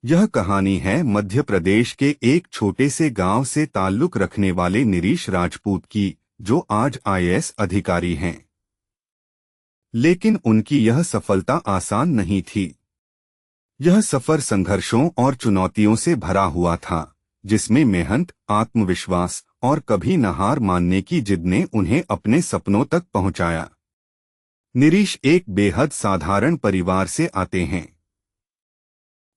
यह कहानी है मध्य प्रदेश के एक छोटे से गांव से ताल्लुक रखने वाले निरीश राजपूत की, जो आज आईएएस अधिकारी हैं। लेकिन उनकी यह सफलता आसान नहीं थी। यह सफर संघर्षों और चुनौतियों से भरा हुआ था, जिसमें मेहनत, आत्मविश्वास और कभी न हार मानने की जिद ने उन्हें अपने सपनों तक पहुंचाया। निरीश एक बेहद साधारण परिवार से आते हैं।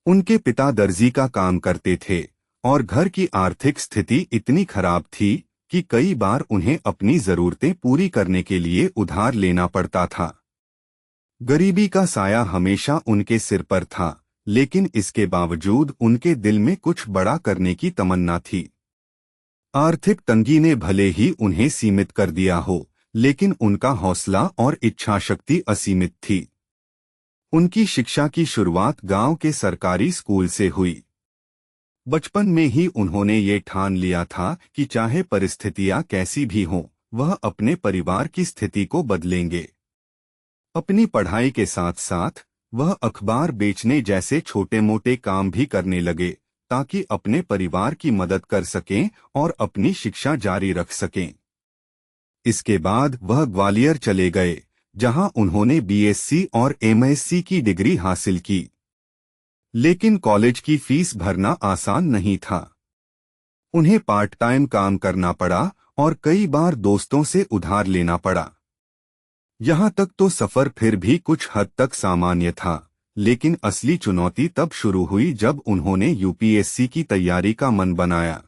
उनके पिता दर्जी का काम करते थे और घर की आर्थिक स्थिति इतनी खराब थी कि कई बार उन्हें अपनी जरूरतें पूरी करने के लिए उधार लेना पड़ता था। गरीबी का साया हमेशा उनके सिर पर था, लेकिन इसके बावजूद उनके दिल में कुछ बड़ा करने की तमन्ना थी। आर्थिक तंगी ने भले ही उन्हें सीमित कर दिया हो, लेकिन उनका हौसला और इच्छाशक्ति असीमित थी। उनकी शिक्षा की शुरुआत गांव के सरकारी स्कूल से हुई। बचपन में ही उन्होंने ये ठान लिया था कि चाहे परिस्थितियां कैसी भी हों, वह अपने परिवार की स्थिति को बदलेंगे। अपनी पढ़ाई के साथ साथ वह अखबार बेचने जैसे छोटे-मोटे काम भी करने लगे, ताकि अपने परिवार की मदद कर सकें और अपनी शिक्षा जारी रख सकें। इसके बाद वह ग्वालियर चले गए, जहां उन्होंने बीएससी और एमएससी की डिग्री हासिल की। लेकिन कॉलेज की फीस भरना आसान नहीं था। उन्हें पार्ट टाइम काम करना पड़ा और कई बार दोस्तों से उधार लेना पड़ा। यहाँ तक तो सफर फिर भी कुछ हद तक सामान्य था, लेकिन असली चुनौती तब शुरू हुई जब उन्होंने यूपीएससी की तैयारी का मन बनाया।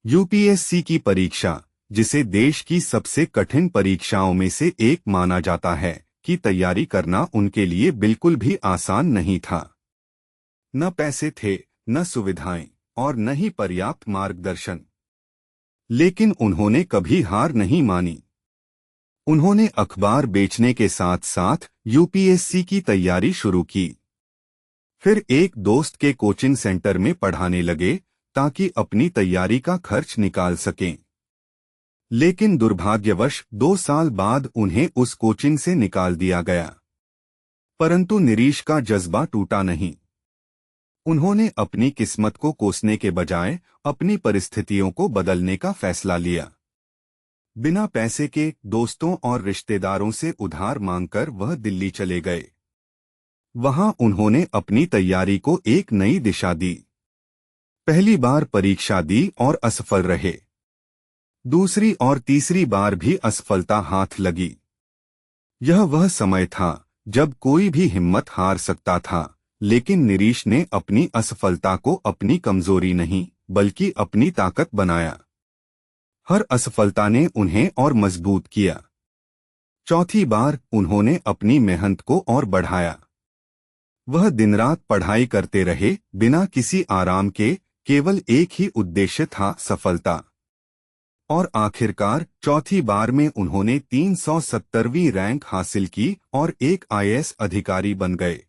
यूपीएससी की परीक्षा, जिसे देश की सबसे कठिन परीक्षाओं में से एक माना जाता है, की तैयारी करना उनके लिए बिल्कुल भी आसान नहीं था। न पैसे थे, न सुविधाएं और न ही पर्याप्त मार्गदर्शन। लेकिन उन्होंने कभी हार नहीं मानी। उन्होंने अखबार बेचने के साथ साथ यूपीएससी की तैयारी शुरू की। फिर एक दोस्त के कोचिंग सेंटर में पढ़ाने लगे, ताकि अपनी तैयारी का खर्च निकाल सकें। लेकिन दुर्भाग्यवश 2 साल बाद उन्हें उस कोचिंग से निकाल दिया गया। परंतु निरीश का जज्बा टूटा नहीं। उन्होंने अपनी किस्मत को कोसने के बजाय अपनी परिस्थितियों को बदलने का फैसला लिया। बिना पैसे के दोस्तों और रिश्तेदारों से उधार मांगकर वह दिल्ली चले गए। वहां उन्होंने अपनी तैयारी को एक नई दिशा दी। पहली बार परीक्षा दी और असफल रहे। दूसरी और तीसरी बार भी असफलता हाथ लगी। यह वह समय था जब कोई भी हिम्मत हार सकता था, लेकिन निरीश ने अपनी असफलता को अपनी कमजोरी नहीं, बल्कि अपनी ताकत बनाया। हर असफलता ने उन्हें और मजबूत किया। चौथी बार उन्होंने अपनी मेहनत को और बढ़ाया। वह दिन रात पढ़ाई करते रहे, बिना किसी आराम के, केवल एक ही उद्देश्य था, सफलता। और आखिरकार चौथी बार में उन्होंने 370वीं रैंक हासिल की और एक आईएएस अधिकारी बन गए।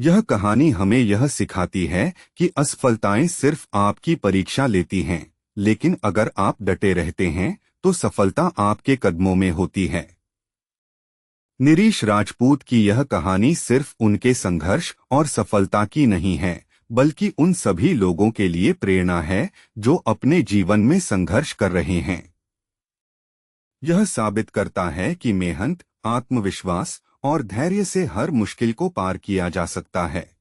यह कहानी हमें यह सिखाती है कि असफलताएं सिर्फ आपकी परीक्षा लेती हैं, लेकिन अगर आप डटे रहते हैं तो सफलता आपके कदमों में होती है। निरीश राजपूत की यह कहानी सिर्फ उनके संघर्ष और सफलता की नहीं है, बल्कि उन सभी लोगों के लिए प्रेरणा है जो अपने जीवन में संघर्ष कर रहे हैं। यह साबित करता है कि मेहनत, आत्मविश्वास और धैर्य से हर मुश्किल को पार किया जा सकता है।